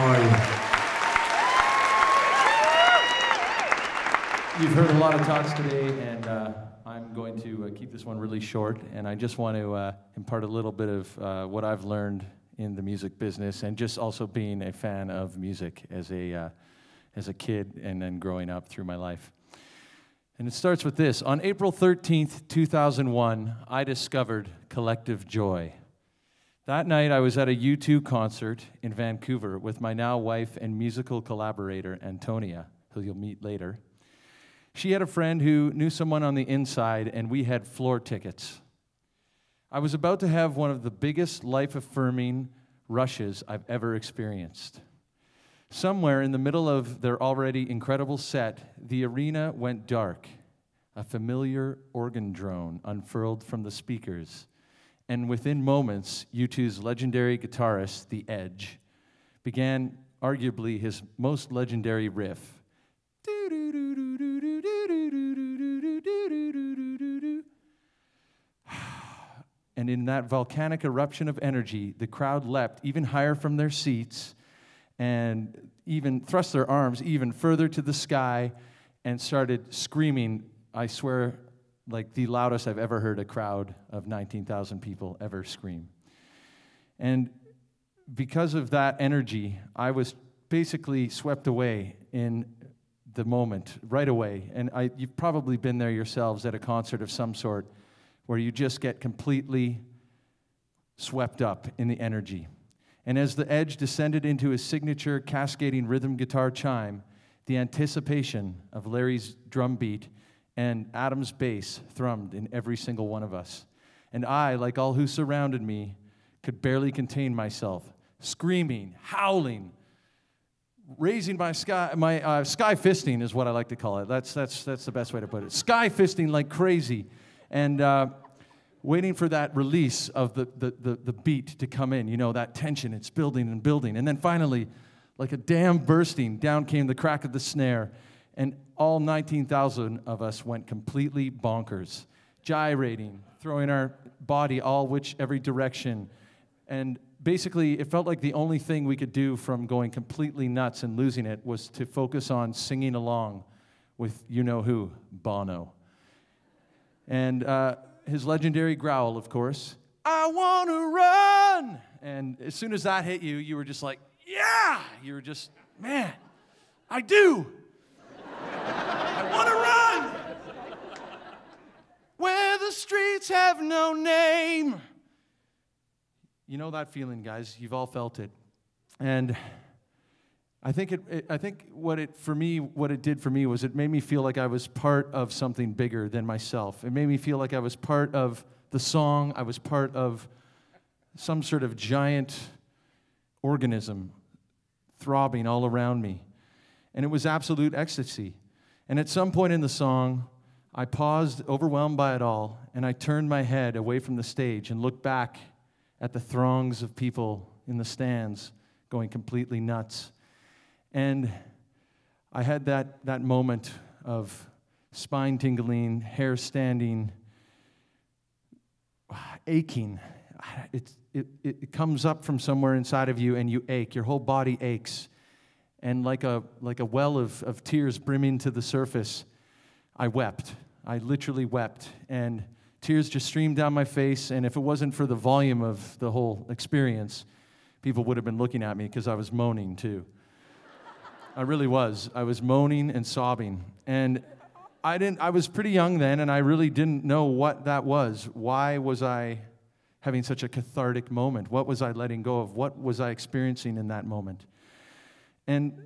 How are you? You've heard a lot of talks today, and I'm going to keep this one really short, and I just want to impart a little bit of what I've learned in the music business, and just also being a fan of music as a kid and then growing up through my life. And it starts with this. On April 13th, 2001, I discovered Collective Joy. That night, I was at a U2 concert in Vancouver with my now wife and musical collaborator, Antonia, who you'll meet later. She had a friend who knew someone on the inside, and we had floor tickets. I was about to have one of the biggest life-affirming rushes I've ever experienced. Somewhere in the middle of their already incredible set, the arena went dark. A familiar organ drone unfurled from the speakers, and within moments, U2's legendary guitarist, The Edge, began arguably his most legendary riff. And in that volcanic eruption of energy, the crowd leapt even higher from their seats and even thrust their arms even further to the sky and started screaming, I swear, like the loudest I've ever heard a crowd of 19,000 people ever scream. And because of that energy, I was basically swept away in the moment, right away. And you've probably been there yourselves at a concert of some sort where you just get completely swept up in the energy. And as the Edge descended into his signature cascading rhythm guitar chime, the anticipation of Larry's drum beat and Adam's bass thrummed in every single one of us. And I, like all who surrounded me, could barely contain myself, screaming, howling, raising my sky fisting is what I like to call it. That's the best way to put it. Sky fisting like crazy. And waiting for that release of the beat to come in, you know, that tension, it's building and building. And then finally, like a dam bursting, down came the crack of the snare, and all 19,000 of us went completely bonkers, gyrating, throwing our body every direction. And basically, it felt like the only thing we could do from going completely nuts and losing it was to focus on singing along with you-know-who, Bono. And his legendary growl, of course, I want to run! And as soon as that hit you, you were just like, yeah! You were just, man, I do! I want to run! Where the streets have no name. You know that feeling, guys. You've all felt it. And I think what it did for me was it made me feel like I was part of something bigger than myself. It made me feel like I was part of the song. I was part of some sort of giant organism throbbing all around me. And it was absolute ecstasy. And at some point in the song, I paused, overwhelmed by it all, and I turned my head away from the stage and looked back at the throngs of people in the stands going completely nuts. And I had that moment of spine tingling, hair standing, aching. It comes up from somewhere inside of you and you ache. Your whole body aches. And like a well of tears brimming to the surface, I wept. I literally wept. And tears just streamed down my face. And if it wasn't for the volume of the whole experience, people would have been looking at me because I was moaning too. I really was. I was moaning and sobbing. And I was pretty young then, and I really didn't know what that was. Why was I having such a cathartic moment? What was I letting go of? What was I experiencing in that moment? And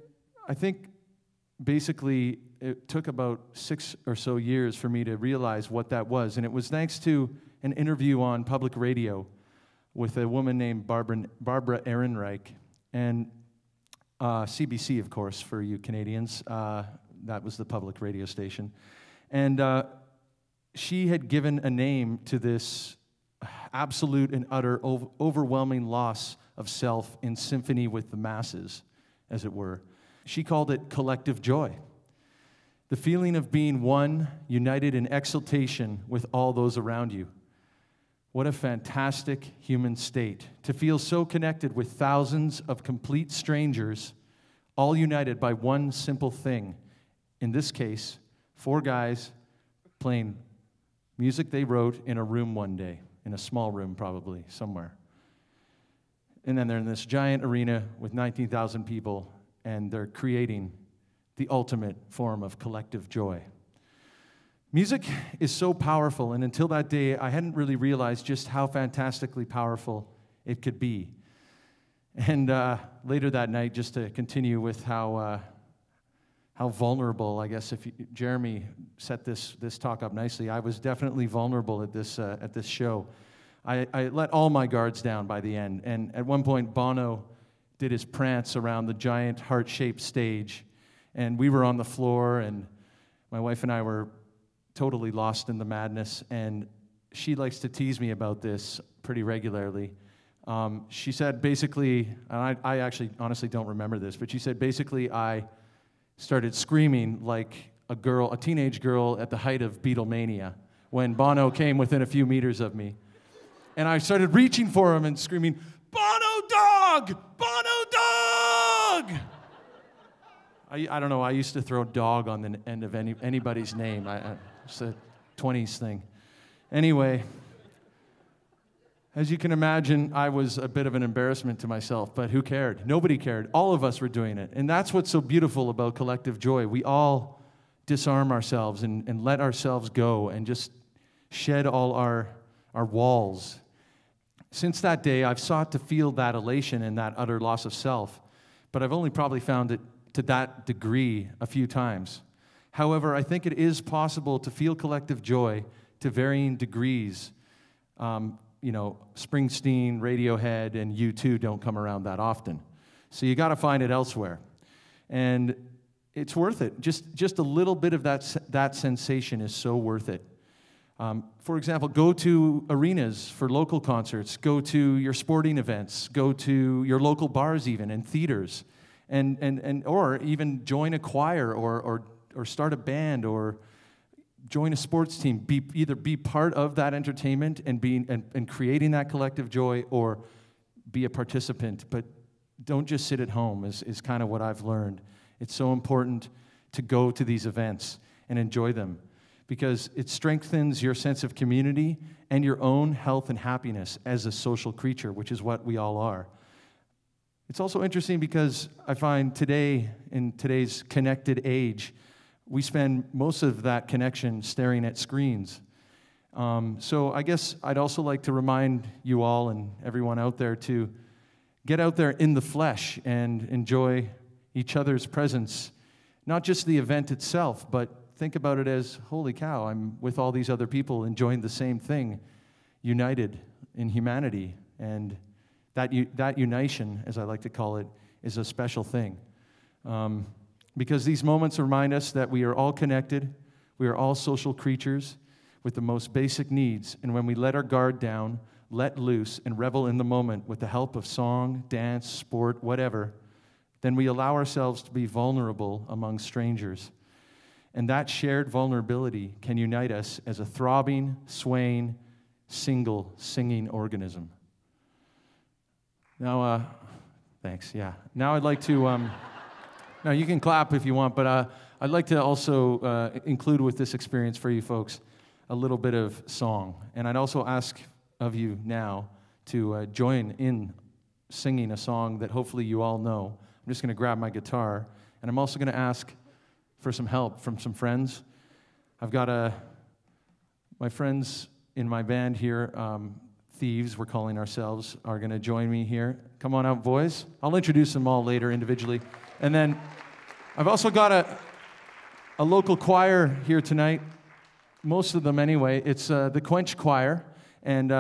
I think basically it took about 6 or so years for me to realize what that was. And it was thanks to an interview on public radio with a woman named Barbara Ehrenreich, and CBC, of course, for you Canadians. That was the public radio station. And she had given a name to this absolute and utter overwhelming loss of self in symphony with the masses, as it were. She called it collective joy. The feeling of being one, united in exultation with all those around you. What a fantastic human state, to feel so connected with thousands of complete strangers, all united by one simple thing. In this case, 4 guys playing music they wrote in a room one day, in a small room probably, somewhere. And then they're in this giant arena with 19,000 people, and they're creating the ultimate form of collective joy. Music is so powerful, and until that day, I hadn't really realized just how fantastically powerful it could be. And later that night, just to continue with how vulnerable, I guess, Jeremy set this talk up nicely, I was definitely vulnerable at this show. I let all my guards down by the end, and at one point, Bono did his prance around the giant heart-shaped stage, and we were on the floor, and my wife and I were totally lost in the madness, and she likes to tease me about this pretty regularly. She said basically, and I actually honestly don't remember this, but she said basically I started screaming like a teenage girl at the height of Beatlemania when Bono came within a few meters of me. And I started reaching for him and screaming, "Bono dog! Bono dog!" I don't know, I used to throw dog on the end of anybody's name. It's a 20s thing. Anyway, as you can imagine, I was a bit of an embarrassment to myself, but who cared? Nobody cared. All of us were doing it. And that's what's so beautiful about collective joy. We all disarm ourselves and let ourselves go and just shed all our walls. Since that day, I've sought to feel that elation and that utter loss of self, but I've only probably found it to that degree a few times. However, I think it is possible to feel collective joy to varying degrees. Springsteen, Radiohead, and U2 don't come around that often. So you got to find it elsewhere. And it's worth it. Just a little bit of that sensation is so worth it. For example, go to arenas for local concerts, go to your sporting events, go to your local bars even, and theaters, or even join a choir or start a band or join a sports team. Either be part of that entertainment and creating that collective joy, or be a participant. But don't just sit at home is kind of what I've learned. It's so important to go to these events and enjoy them, because it strengthens your sense of community and your own health and happiness as a social creature, which is what we all are. It's also interesting because I find today, in today's connected age, we spend most of that connection staring at screens. So I guess I'd also like to remind you all and everyone out there to get out there in the flesh and enjoy each other's presence. Not just the event itself, but think about it as, holy cow, I'm with all these other people enjoying the same thing, united in humanity. And that unison, as I like to call it, is a special thing. Because these moments remind us that we are all connected, we are all social creatures with the most basic needs, and when we let our guard down, let loose, and revel in the moment with the help of song, dance, sport, whatever, then we allow ourselves to be vulnerable among strangers. And that shared vulnerability can unite us as a throbbing, swaying, single, singing organism. Now, thanks, yeah. Now I'd like to... Now, you can clap if you want, but I'd like to also include with this experience for you folks a little bit of song. And I'd also ask of you now to join in singing a song that hopefully you all know. I'm just going to grab my guitar, and I'm also going to ask for some help from some friends. I've got my friends in my band here, Thieves, we're calling ourselves, are going to join me here. Come on out, boys. I'll introduce them all later individually. And then I've also got a local choir here tonight, most of them anyway. It's the Quench Choir, and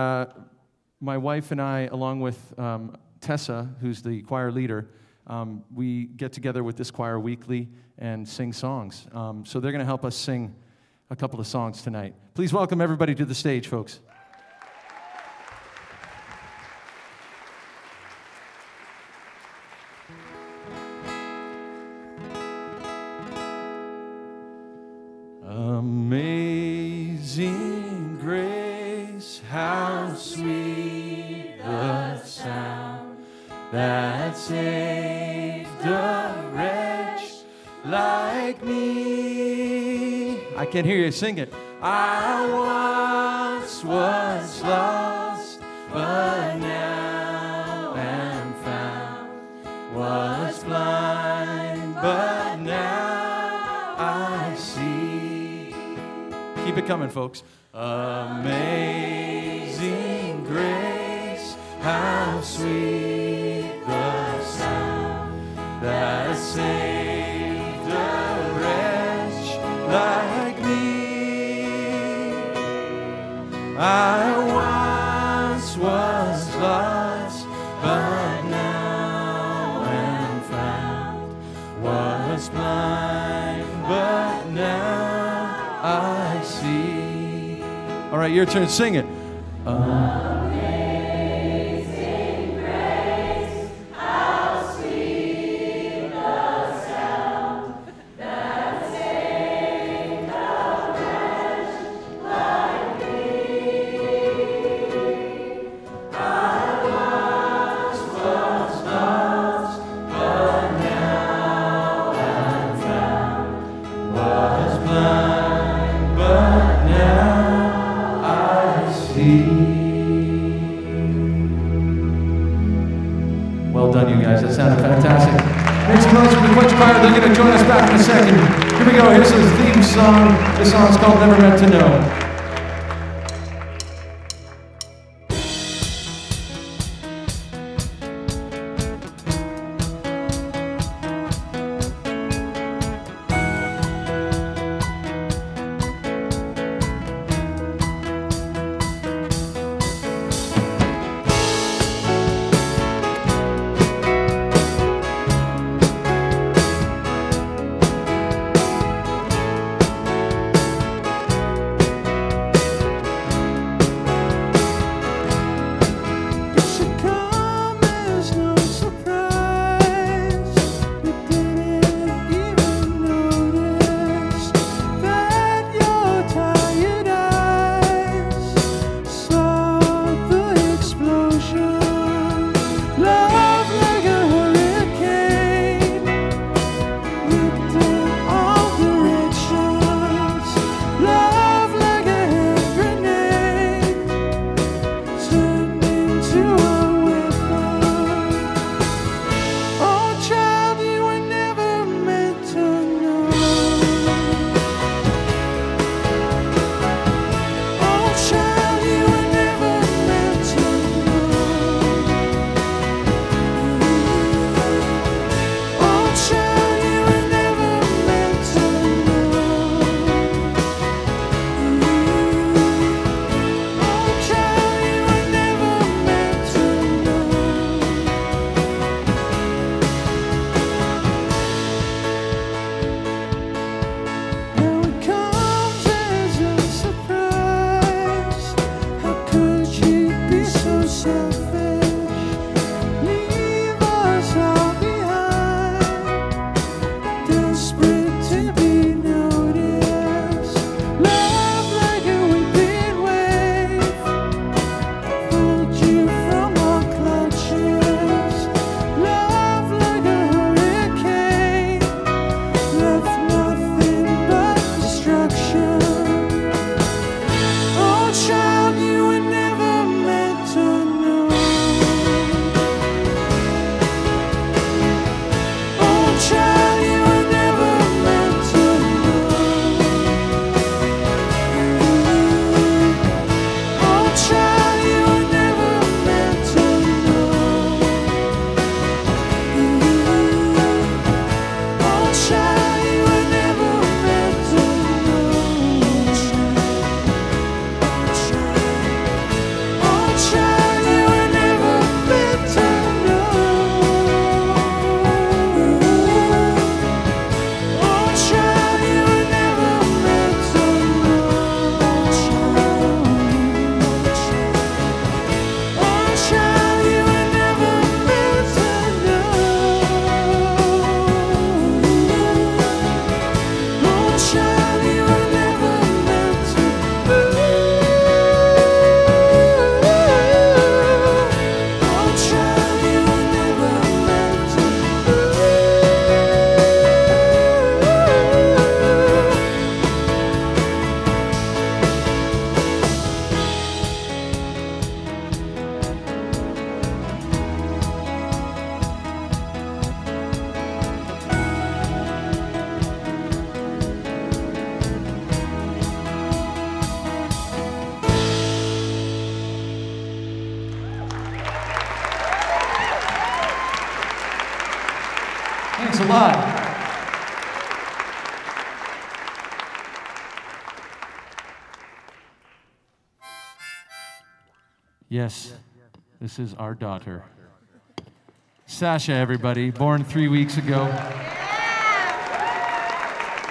my wife and I, along with Tessa, who's the choir leader, we get together with this choir weekly and sing songs. So they're going to help us sing a couple of songs tonight. Please welcome everybody to the stage, folks. Amazing grace, how that saved a wretch like me. I can't hear you. Sing it. I once was lost, but now am found. Was blind, but now I see. Keep it coming, folks. Amazing grace, how sweet the sound that saved a wretch like me. I once was lost, but now am found. Was blind, but now I see. All right, your turn. Sing it. Amazing grace, how sweet the sound that saved a wretch like me. I once was lost, but now am found. Was blind, but now I see. Well done, you guys. That sounded fantastic. Make some noise for the Quench Choir. They're going to join us back in a second. Here we go. Here's the theme song. This song's called Never Meant to Know. Thanks a lot. Yes, this is our daughter. Sasha, everybody, born 3 weeks ago.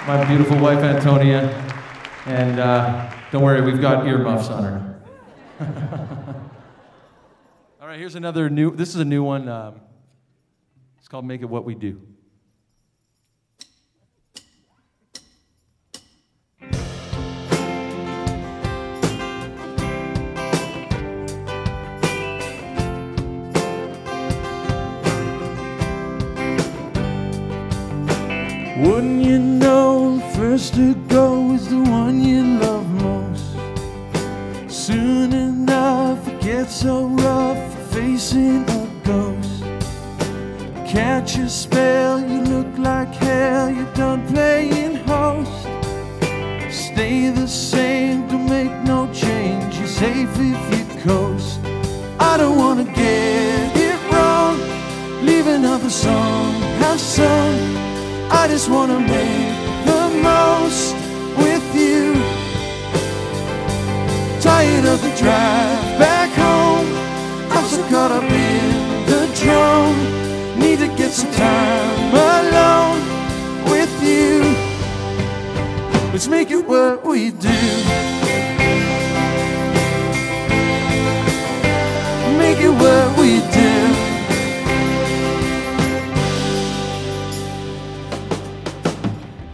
My beautiful wife, Antonia. And don't worry, we've got earmuffs on her. All right, here's another this is a new one. It's called Make It What We Do. Wouldn't you know, the first to go is the one you love most. Soon enough it gets so rough facing a ghost. Catch a spell, you look like hell, you're done playing host. Stay the same, don't make no change, you're safe if you coast. I don't wanna get it wrong, leave another song, have some. I just wanna make the most with you. Tired of the drive back home, I'm so caught up in the drone. Need to get some time alone with you. Let's make it what we do. Make it what we do.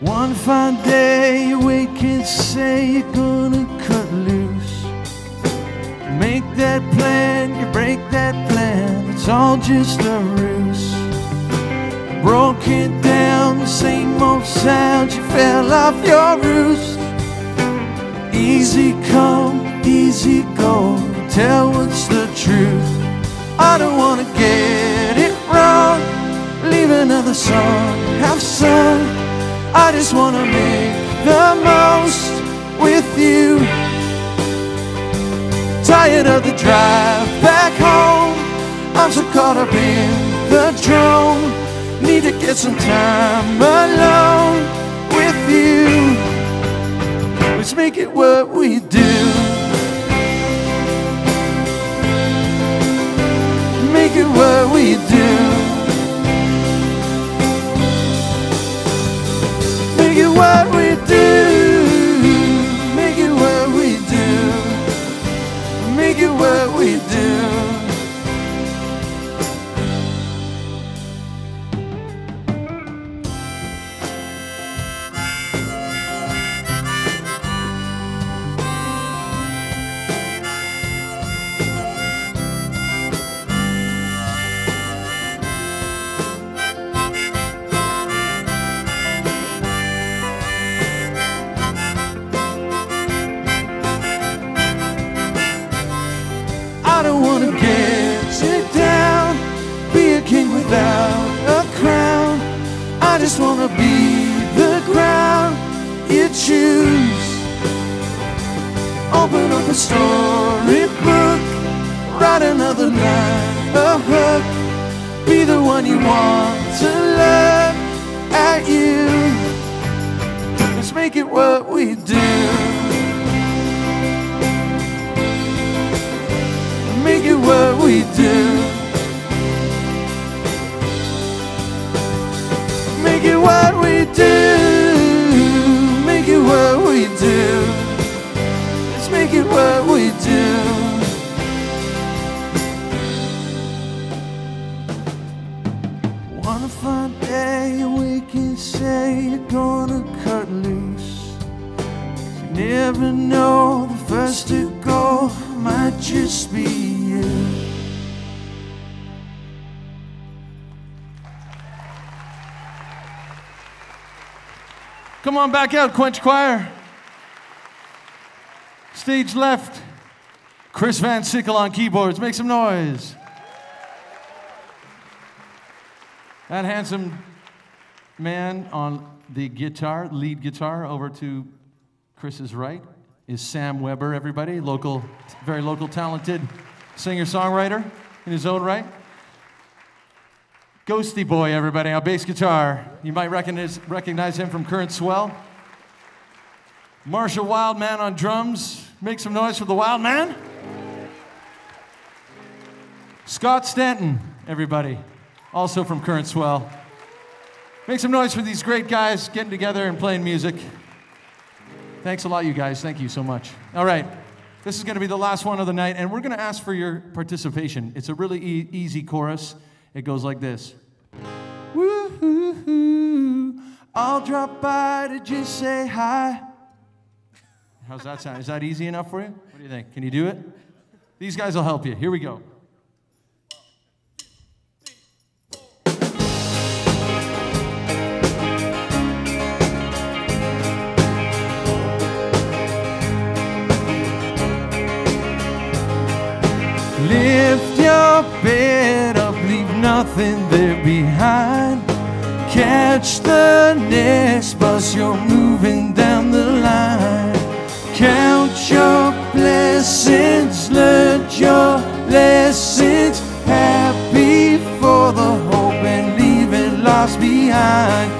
One fine day you wake and say you're gonna cut loose. Make that plan, you break that plan, it's all just a ruse. Broken down, the same old sound, you fell off your roost. Easy come, easy go, tell what's the truth. I don't wanna get it wrong, leave another song, have some. I just wanna make the most with you. Tired of the drive back home, I'm so caught up in the drone. Need to get some time alone with you. Let's make it what we do. Make it what we do. Make it what we do. Make it what we do. Make it what we do. I don't wanna get you down, be a king without a crown. I just wanna be the ground you choose. Open up a storybook, write another line, a hook. Be the one you want to look at you. Let's make it what we do. Make it what we do. Make it what we do. Make it what we do. Let's make it what we do. One fine day you wake and say you're gonna cut loose. You never know, the first to go might just be you. Come on back out, Quench Choir. Stage left, Chris Van Sickle on keyboards. Make some noise. That handsome man on the guitar, lead guitar, over to Chris's right is Sam Weber, everybody. Local, very local, talented singer-songwriter in his own right. Ghosty Boy, everybody, on bass guitar. You might recognize him from Current Swell. Marshall Wildman on drums. Make some noise for the Wildman. Scott Stanton, everybody, also from Current Swell. Make some noise for these great guys getting together and playing music. Thanks a lot, you guys. Thank you so much. All right, this is going to be the last one of the night, and we're going to ask for your participation. It's a really easy chorus. It goes like this. Woo-hoo-hoo, I'll drop by to just say hi. How's that sound? Is that easy enough for you? What do you think? Can you do it? These guys will help you. Here we go. Lift your bed up, leave nothing there behind. Catch the next bus, you're moving down the line. Count your blessings, learn your lessons. Happy for the hope and leaving lost behind.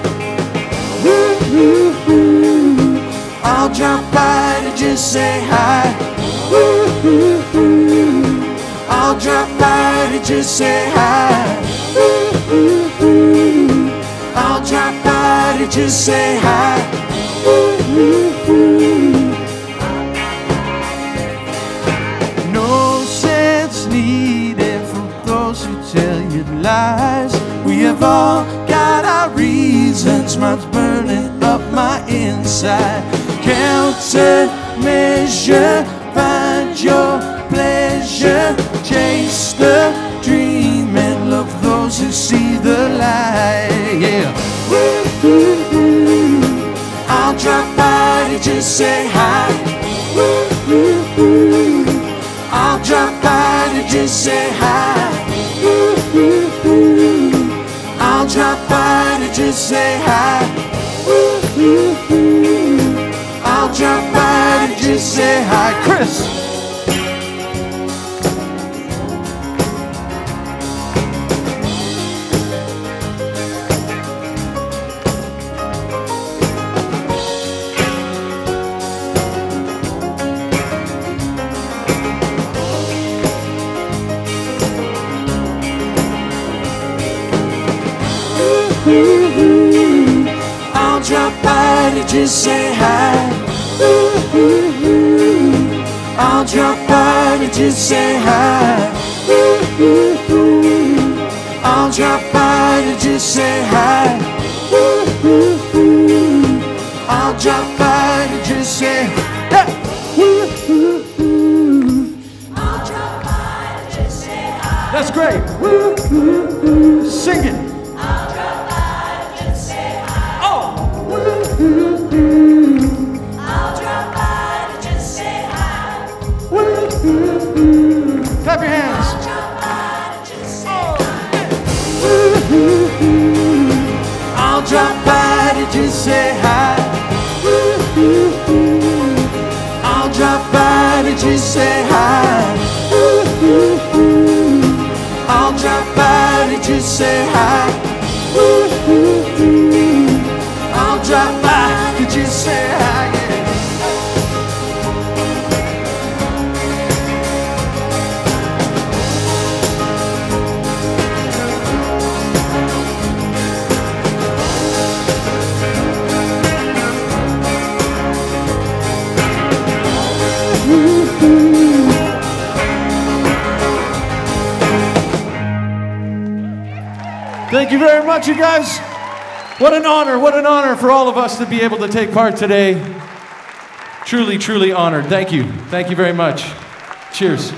Woo-hoo-hoo, I'll drop by to just say hi. Woo-hoo-hoo, I'll drop by to just say hi. Ooh, I'll drop by to just say hi. Ooh, no sense needed from those who tell you lies. We have all got our reasons. Mine's burning up my inside. Countermeasure, find your pleasure. Chase the dream and love those who see the light. Yeah. Woo-hoo-hoo, I'll drop by to just say hi. Woo-hoo-hoo, I'll drop by to just say hi. Woo-hoo-hoo, I'll drop by to just say hi. Woo-hoo-hoo, I'll drop by to just say hi. Chris. I'll drop by to just say hi. I'll drop by to just say hi. I'll drop by to just say hi. I'll drop by to just say hi. I'll drop by to just say hi. That's great. Sing it. Clap your hands. I'll drop by to just say hi. I'll drop by to just say hi. I'll drop by to just say hi. I'll drop by to just say hi. Thank you very much, you guys. What an honor for all of us to be able to take part today. Truly, truly honored. Thank you. Thank you very much. Cheers.